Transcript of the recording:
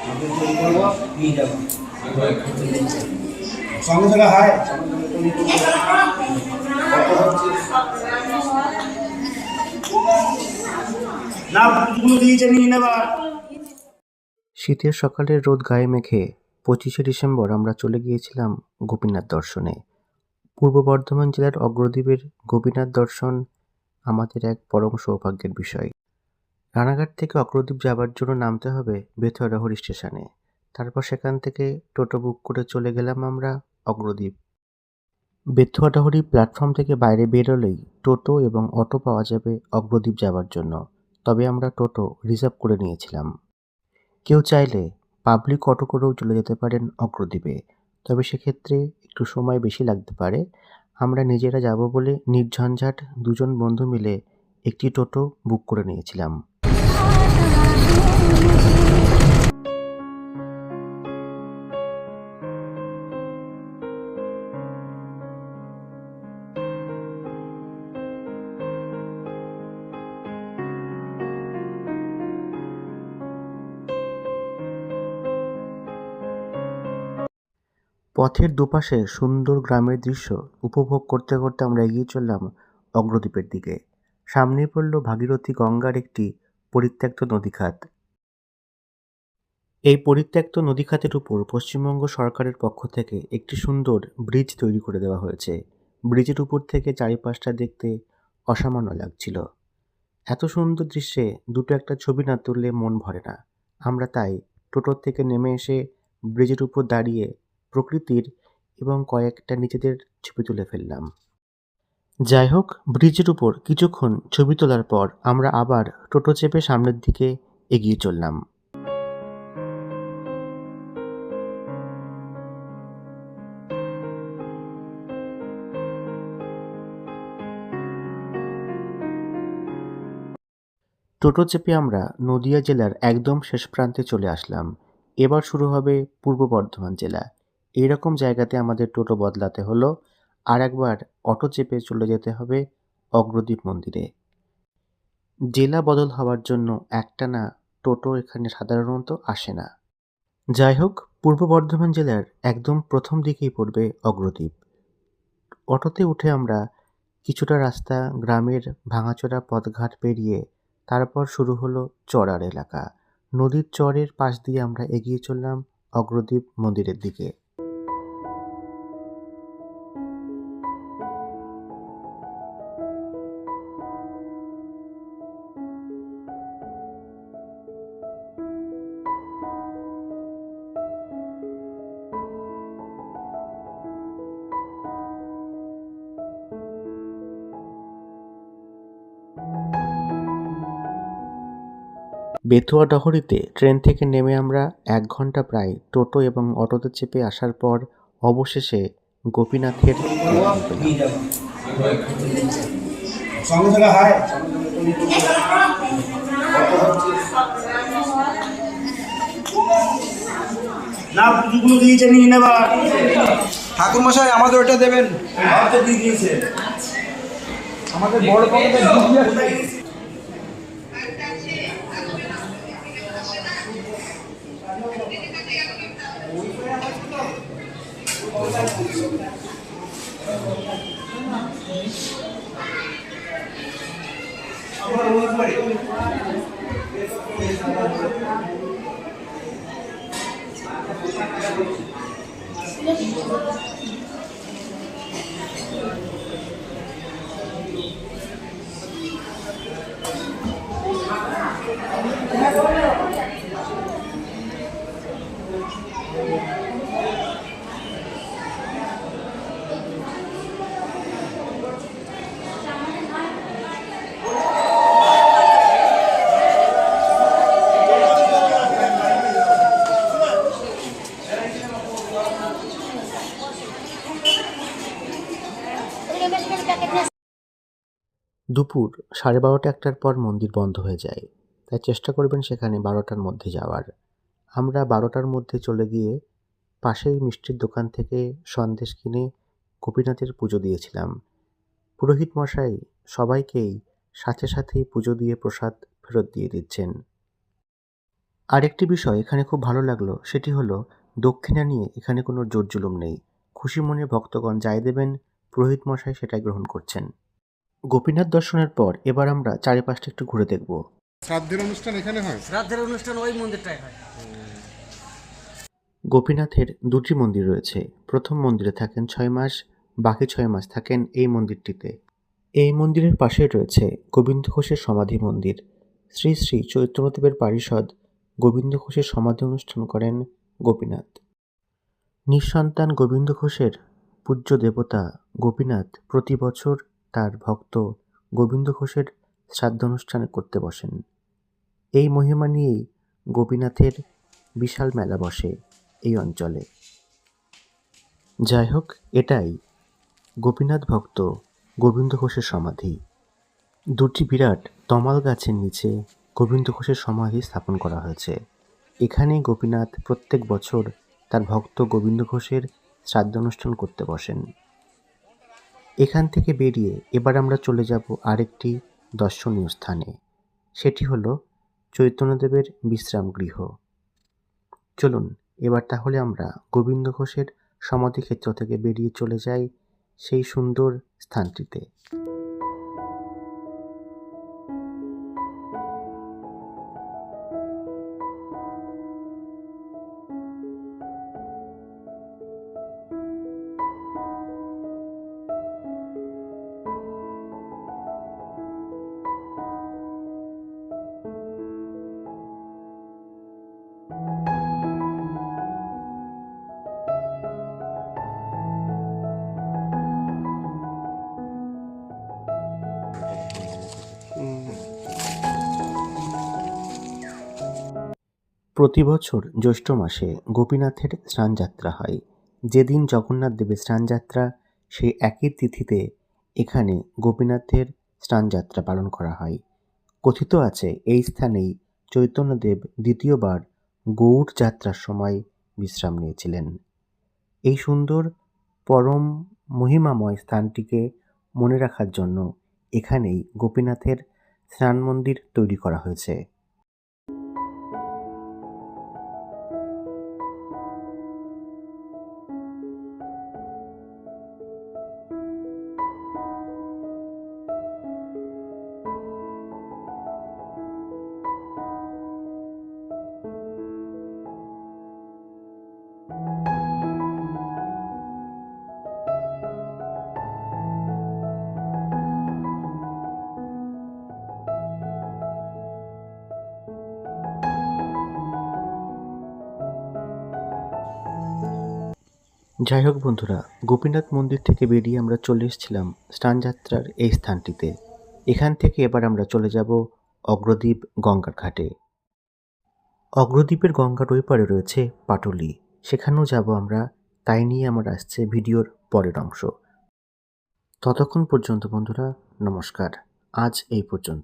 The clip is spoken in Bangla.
আমি তৈরি করবো, নিয়ে যাবো সঙ্গে সঙ্গে। হয় না, পুজোগুলো দিয়েছে, নিয়ে নেবা। শীতের সকালের রোদ গায়ে মেখে 25শে ডিসেম্বর আমরা চলে গিয়েছিলাম গোপীনাথ দর্শনে। পূর্ব বর্ধমান জেলার অগ্রদ্বীপের গোপীনাথ দর্শন আমাদের এক পরম সৌভাগ্যের বিষয়। রানাঘাট থেকে অগ্রদ্বীপ যাবার জন্য নামতে হবে বেথুয়াডাহরি স্টেশনে। তারপর সেখান থেকে টোটো বুক করে চলে গেলাম আমরা অগ্রদ্বীপ। বেথুয়াডাহরি প্ল্যাটফর্ম থেকে বাইরে বেরোলেই টোটো এবং অটো পাওয়া যাবে অগ্রদ্বীপ যাবার জন্য। তবে আমরা টোটো রিজার্ভ করে নিয়েছিলাম। কেউ চাইলে পাবলিক অটো করেও চলে যেতে পারেন অগ্রদ্বীপে, তবে সেক্ষেত্রে একটু সময় বেশি লাগতে পারে। আমরা নিজেরা যাব বলে নির্ঝঞ্ঝাট দুজন বন্ধু মিলে একটি টোটো বুক করে নিয়েছিলাম। পথের দুপাশে সুন্দর গ্রামের দৃশ্য উপভোগ করতে করতে আমরা এগিয়ে চললাম অগ্রদ্বীপের দিকে। সামনে পড়ল ভাগীরথী গঙ্গার একটি পরিত্যক্ত নদীখাত। এই পরিত্যক্ত নদীখাতের উপর পশ্চিমবঙ্গ সরকারের পক্ষ থেকে একটি সুন্দর ব্রিজ তৈরি করে দেওয়া হয়েছে। ব্রিজের উপর থেকে চারিপাশটা দেখতে অসামান্য লাগছিল। এত সুন্দর দৃশ্যে দুটো একটা ছবি না তুললে মন ভরে না। আমরা তাই টোটোর থেকে নেমে এসে ব্রিজের উপর দাঁড়িয়ে প্রকৃতির এবং কয়েকটা নিজেদের ছবি তুলে ফেললাম। যাই হোক, ব্রিজের উপর কিছুক্ষণ ছবি তোলার পর আমরা আবার টোটো চেপে সামনের দিকে এগিয়ে চললাম। টোটো চেপে আমরা নদিয়া জেলার একদম শেষ প্রান্তে চলে আসলাম। এবার শুরু হবে পূর্ব বর্ধমান জেলা। এইরকম জায়গাতে আমাদের টোটো বদলাতে হলো, আর একবার অটো চেপে চলে যেতে হবে অগ্রদ্বীপ মন্দিরে। জেলা বদল হওয়ার জন্য একটানা টোটো এখানে সাধারণত আসে না। যাই হোক, পূর্ব বর্ধমান জেলার একদম প্রথম দিকেই পড়বে অগ্রদ্বীপ। অটোতে উঠে আমরা কিছুটা রাস্তা গ্রামের ভাঙাচোরা পথঘাট পেরিয়ে তারপর শুরু হলো চড়ার এলাকা। নদীর চরের পাশ দিয়ে আমরা এগিয়ে চললাম অগ্রদ্বীপ মন্দিরের দিকে। বেতুয়া ডহরিতে ট্রেন থেকে নেমে আমরা 1 ঘন্টা প্রায় টোটো এবং অটোতে চেপে আসার পর অবশেষে গোপীনাথের দর্শন পেলাম। সঙ্গে সঙ্গে। হয় না, পুজোগুলো দিয়েছে, নিয়ে নেবা। ঠাকুর মশাই আমাদের ওটা দেবেন। তো দিয়ে দিয়েছে আমাদের বড় পকেটে দুপুর 12:30-1টার পর মন্দির বন্ধ হয়ে যায়, তাই চেষ্টা করবেন সেখানে 12টার মধ্যে যাওয়ার। আমরা 12টার মধ্যে চলে গিয়ে পাশেই মিষ্টির দোকান থেকে সন্দেশ কিনে গোপীনাথের পুজো দিয়েছিলাম। পুরোহিত মশাই সবাইকেই সাথে সাথেই পুজো দিয়ে প্রসাদ ফেরত দিয়ে দিচ্ছেন। আরেকটি বিষয় এখানে খুব ভালো লাগলো, সেটি হলো দক্ষিণা নিয়ে এখানে কোনো জোর জুলুম নেই। খুশি মনে ভক্তগণ যাই দেবেন, পুরোহিত মশাই সেটাই গ্রহণ করছেন। গোপীনাথ দর্শনের পর এবার আমরা চারিপাশটা একটু ঘুরে দেখব। শ্রাদ্ধের অনুষ্ঠান এখানে হয়? শ্রাদ্ধের অনুষ্ঠান ওই মন্দিরটাই হয়। গোপীনাথের দুটি মন্দির রয়েছে। প্রথম মন্দিরে থাকেন 6 মাস, বাকি 6 মাস থাকেন এই মন্দিরটিতে। এই মন্দিরের পাশে রয়েছে গোবিন্দ ঘোষের সমাধি মন্দির। শ্রী শ্রী চৈতন্যদেবের পারিষদ গোবিন্দ ঘোষের সমাধি অনুষ্ঠান করেন গোপীনাথ। নিঃসন্তান গোবিন্দ ঘোষের পূজ্য দেবতা গোপীনাথ প্রতি বছর তার ভক্ত গোবিন্দ ঘোষের শ্রাদ্ধানুষ্ঠান করতে বসেন। এই মহিমা নিয়েই গোপীনাথের বিশাল মেলা বসে এই অঞ্চলে। যাই হোক, এটাই গোপীনাথ ভক্ত গোবিন্দ ঘোষের সমাধি। দুটি বিরাট তমাল গাছের নিচে গোবিন্দ ঘোষের সমাধি স্থাপন করা হয়েছে। এখানেই গোপীনাথ প্রত্যেক বছর তার ভক্ত গোবিন্দ ঘোষের শ্রাদ্ধানুষ্ঠান করতে বসেন। এখান থেকে বেরিয়ে এবার আমরা চলে যাব আরেকটি দর্শনীয় স্থানে। সেটি হলো চৈতন্যদেবের বিশ্রাম গৃহ। চলুন এবার তাহলে আমরা গোবিন্দ ঘোষের সমাধিক্ষেত্র থেকে বেরিয়ে চলে যাই সেই সুন্দর স্থানটিতে। প্রতি বছর জ্যৈষ্ঠ মাসে গোপীনাথের স্নানযাত্রা হয়। যেদিন জগন্নাথ দেবের স্নানযাত্রা, সেই একই তিথিতে এখানে গোপীনাথের স্নানযাত্রা পালন করা হয়। কথিত আছে এই স্থানেই চৈতন্যদেব দ্বিতীয়বার গৌড় যাত্রার সময় বিশ্রাম নিয়েছিলেন। এই সুন্দর পরম মহিমাময় স্থানটিকে মনে রাখার জন্য এখানেই গোপীনাথের স্নান মন্দির তৈরি করা হয়েছে। যাই হোক বন্ধুরা, গোপীনাথ মন্দির থেকে বেরিয়ে আমরা চলে এসেছিলাম স্নানযাত্রার এই স্থানটিতে। এখান থেকে এবার আমরা চলে যাব অগ্রদ্বীপ গঙ্গার ঘাটে। অগ্রদ্বীপের গঙ্গার ওই পারে রয়েছে পাটুলি, সেখানেও যাব আমরা। তাই নিয়ে আমার আসছে ভিডিওর পরের অংশ। ততক্ষণ পর্যন্ত বন্ধুরা, নমস্কার। আজ এই পর্যন্ত।